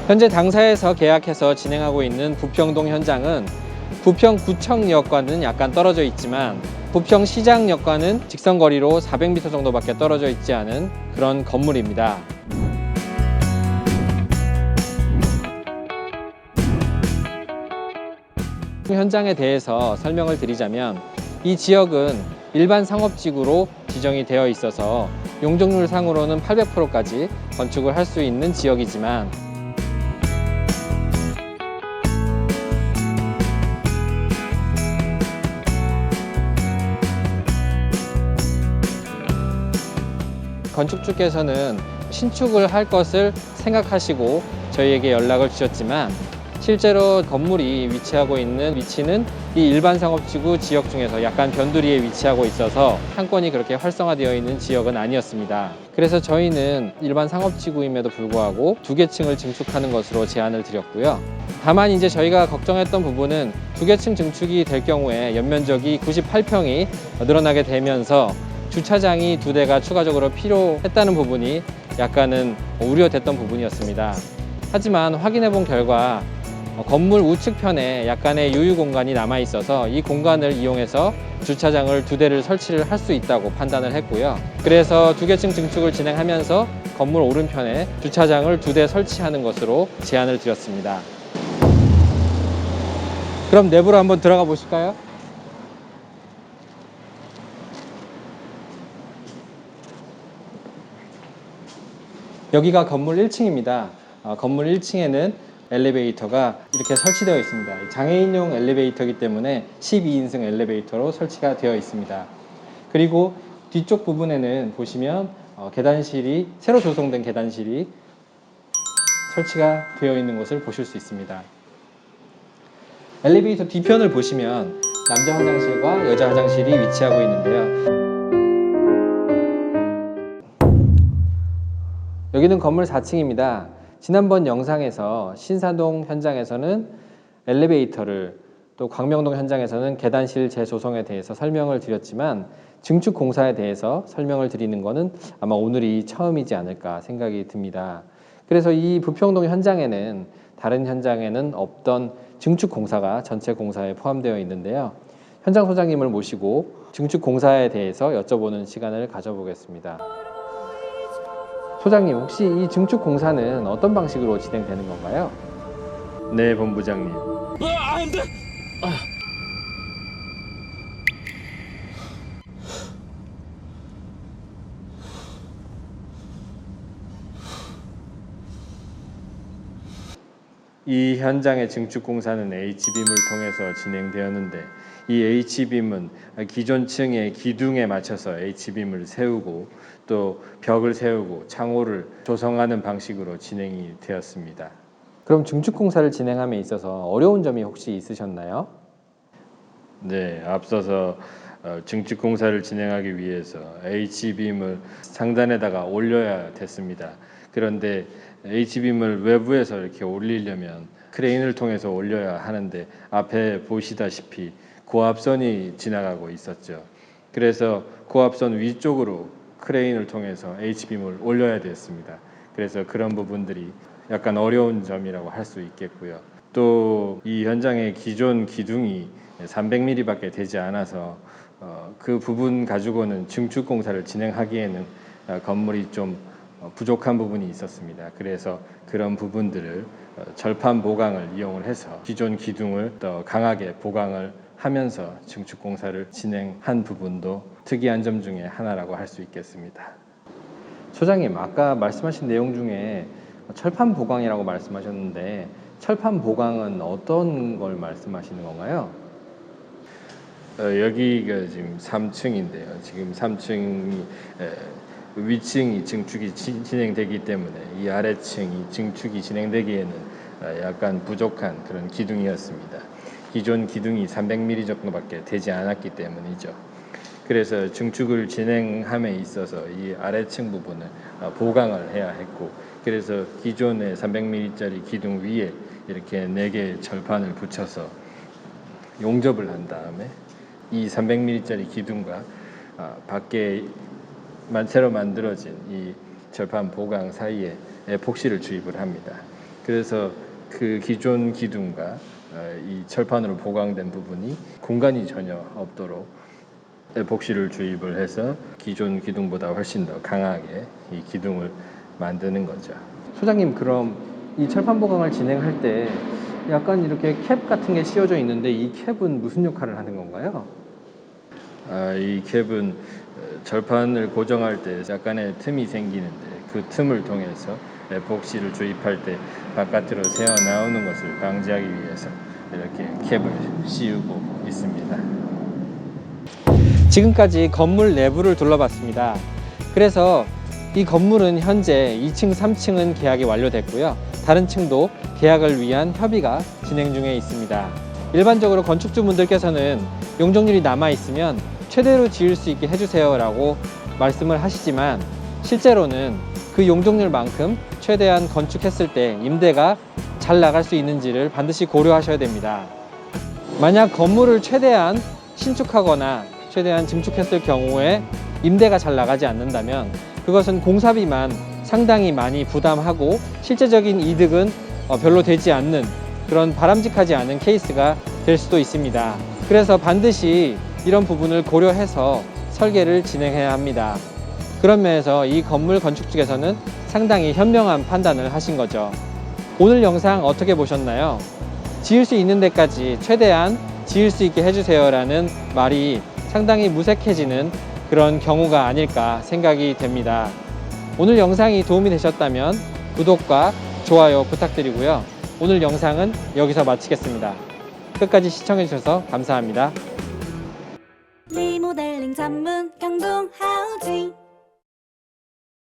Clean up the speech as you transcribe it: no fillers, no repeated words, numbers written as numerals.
현재 당사에서 계약해서 진행하고 있는 부평동 현장은 부평구청역과는 약간 떨어져 있지만 부평시장역과는 직선거리로 400m 정도밖에 떨어져 있지 않은 그런 건물입니다. 현장에 대해서 설명을 드리자면 이 지역은 일반 상업지구로 지정이 되어 있어서 용적률상으로는 800%까지 건축을 할 수 있는 지역이지만 건축주께서는 신축을 할 것을 생각하시고 저희에게 연락을 주셨지만 실제로 건물이 위치하고 있는 위치는 이 일반 상업지구 지역 중에서 약간 변두리에 위치하고 있어서 상권이 그렇게 활성화되어 있는 지역은 아니었습니다. 그래서 저희는 일반 상업지구임에도 불구하고 2개 층을 증축하는 것으로 제안을 드렸고요. 다만 이제 저희가 걱정했던 부분은 2개 층 증축이 될 경우에 연면적이 98평이 늘어나게 되면서 주차장이 2대가 추가적으로 필요했다는 부분이 약간은 우려됐던 부분이었습니다. 하지만 확인해 본 결과 건물 우측편에 약간의 유유 공간이 남아 있어서 이 공간을 이용해서 주차장을 2대를 설치를 할 수 있다고 판단을 했고요. 그래서 2개 층 증축을 진행하면서 건물 오른편에 주차장을 2대 설치하는 것으로 제안을 드렸습니다. 그럼 내부로 한번 들어가 보실까요? 여기가 건물 1층입니다. 건물 1층에는 엘리베이터가 이렇게 설치되어 있습니다. 장애인용 엘리베이터이기 때문에 12인승 엘리베이터로 설치가 되어 있습니다. 그리고 뒤쪽 부분에는 보시면 계단실이 새로 조성된 계단실이 설치가 되어 있는 것을 보실 수 있습니다. 엘리베이터 뒤편을 보시면 남자 화장실과 여자 화장실이 위치하고 있는데요. 여기는 건물 4층입니다. 지난번 영상에서 신사동 현장에서는 엘리베이터를 또 광명동 현장에서는 계단실 재조성에 대해서 설명을 드렸지만 증축 공사에 대해서 설명을 드리는 것은 아마 오늘이 처음이지 않을까 생각이 듭니다. 그래서 이 부평동 현장에는 다른 현장에는 없던 증축 공사가 전체 공사에 포함되어 있는데요. 현장 소장님을 모시고 증축 공사에 대해서 여쭤보는 시간을 가져보겠습니다. 소장님, 혹시 이 증축 공사는 어떤 방식으로 진행되는 건가요? 네, 본부장님. 안 돼! 이 현장의 증축 공사는 H빔을 통해서 진행되었는데 이 H빔은 기존 층의 기둥에 맞춰서 H빔을 세우고 또 벽을 세우고 창호를 조성하는 방식으로 진행이 되었습니다. 그럼 증축 공사를 진행함에 있어서 어려운 점이 혹시 있으셨나요? 네, 앞서서 증축 공사를 진행하기 위해서 H빔을 상단에다가 올려야 됐습니다. 그런데 H빔을 외부에서 이렇게 올리려면 크레인을 통해서 올려야 하는데 앞에 보시다시피 고압선이 지나가고 있었죠. 그래서 고압선 위쪽으로 크레인을 통해서 H빔을 올려야 됐습니다. 그래서 그런 부분들이 약간 어려운 점이라고 할 수 있겠고요. 또 이 현장의 기존 기둥이 300mm밖에 되지 않아서 그 부분 가지고는 증축 공사를 진행하기에는 건물이 좀 부족한 부분이 있었습니다. 그래서 그런 부분들을 절판 보강을 이용을 해서 기존 기둥을 더 강하게 보강을 하면서 증축 공사를 진행한 부분도 특이한 점 중에 하나라고 할 수 있겠습니다. 소장님, 아까 말씀하신 내용 중에 철판 보강이라고 말씀하셨는데 철판 보강은 어떤 걸 말씀하시는 건가요? 여기가 지금 3층인데요. 지금 3층이 위층이 증축이 진행되기 때문에 이 아래층이 증축이 진행되기에는 약간 부족한 그런 기둥이었습니다. 기존 기둥이 300mm 정도밖에 되지 않았기 때문이죠. 그래서 증축을 진행함에 있어서 이 아래층 부분을 보강을 해야 했고, 그래서 기존의 300mm짜리 기둥 위에 이렇게 4개의 절판을 붙여서 용접을 한 다음에 이 300mm짜리 기둥과 밖에 새로 만들어진 이 절판 보강 사이에 에폭시를 주입을 합니다. 그래서 그 기존 기둥과 이 철판으로 보강된 부분이 공간이 전혀 없도록 에폭시를 주입을 해서 기존 기둥보다 훨씬 더 강하게 이 기둥을 만드는 거죠. 소장님, 그럼 이 철판 보강을 진행할 때 약간 이렇게 캡 같은 게 씌워져 있는데 이 캡은 무슨 역할을 하는 건가요? 이 캡은 절판을 고정할 때 약간의 틈이 생기는데 그 틈을 통해서 에폭시를 주입할 때 바깥으로 새어 나오는 것을 방지하기 위해서 이렇게 캡을 씌우고 있습니다. 지금까지 건물 내부를 둘러봤습니다. 그래서 이 건물은 현재 2층, 3층은 계약이 완료됐고요. 다른 층도 계약을 위한 협의가 진행 중에 있습니다. 일반적으로 건축주분들께서는 용적률이 남아있으면 최대로 지을 수 있게 해주세요 라고 말씀을 하시지만 실제로는 그 용적률만큼 최대한 건축했을 때 임대가 잘 나갈 수 있는지를 반드시 고려하셔야 됩니다. 만약 건물을 최대한 신축하거나 최대한 증축했을 경우에 임대가 잘 나가지 않는다면 그것은 공사비만 상당히 많이 부담하고 실제적인 이득은 별로 되지 않는 그런 바람직하지 않은 케이스가 될 수도 있습니다. 그래서 반드시 이런 부분을 고려해서 설계를 진행해야 합니다. 그런 면에서 이 건물 건축 측에서는 상당히 현명한 판단을 하신 거죠. 오늘 영상 어떻게 보셨나요? 지을 수 있는 데까지 최대한 지을 수 있게 해주세요 라는 말이 상당히 무색해지는 그런 경우가 아닐까 생각이 됩니다. 오늘 영상이 도움이 되셨다면 구독과 좋아요 부탁드리고요. 오늘 영상은 여기서 마치겠습니다. 끝까지 시청해주셔서 감사합니다. 리모델링 전문 경동 하우징